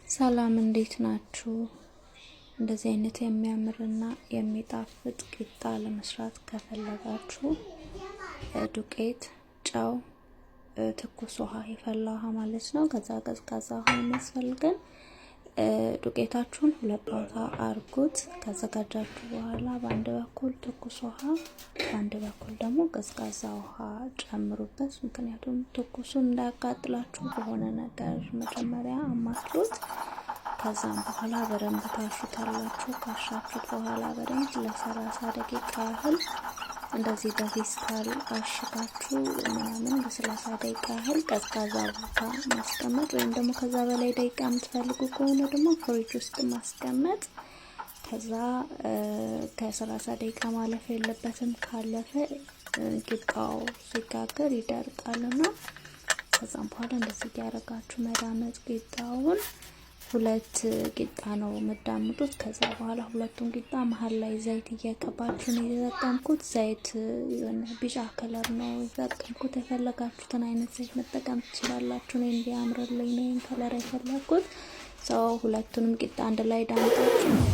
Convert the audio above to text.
ሰላም እንዴት ናችሁ? እንደዚህ አይነት የሚያምርና የሚጣፍጥ ቂጣ ለመስራት ከፈለጋችሁ ዱቄት፣ ጨው፣ ትኩስ ውሃ የፈላ ውሃ ማለት ነው። ከዛ ቀዝቃዛ ውሃ የሚያስፈልገን። ዱቄታችሁን 2 ቦታ አርጉት። ካዘጋጃችሁ በኋላ በአንድ በኩል ትኩስ ውሃ፣ በአንድ በኩል ደግሞ ቀዝቃዛ ውሃ ጨምሩበት። ምክንያቱም ትኩሱን እንዳያቃጥላችሁ በሆነ ነገር መጀመሪያ አማስሉት። ከዛም በኋላ በደንብ ታሹታላችሁ። ካሻችሁት በኋላ በደንብ ለ30 ደቂቃ ያህል እንደዚህ በፌስታል አሽጋችሁ ምናምን ለ30 ደቂቃ ያህል ቀዝቃዛ ቦታ ማስቀመጥ፣ ወይም ደግሞ ከዛ በላይ ደቂቃ የምትፈልጉ ከሆነ ደግሞ ፍሪጅ ውስጥ ማስቀመጥ። ከዛ ከ30 ደቂቃ ማለፍ የለበትም። ካለፈ ቂጣው ሲጋገር ይደርቃልና ከዛም በኋላ እንደዚህ ያደርጋችሁ መዳመጥ። ቂጣውን 2 ቂጣ ነው መዳምጡት። ከዛ በኋላ ሁለቱን ቂጣ መሃል ላይ ዘይት እየቀባችሁ ነው የተጠቀምኩት። ዘይት የሆነ ቢጫ ከለር ነው የተጠቀምኩት። የፈለጋችሁትን አይነት ዘይት መጠቀም ትችላላችሁ። እኔ እንዲያምርልኝ ነው ይሄን ከለር የፈለኩት። ሁለቱንም ቂጣ አንድ ላይ ዳምጣችሁ ነው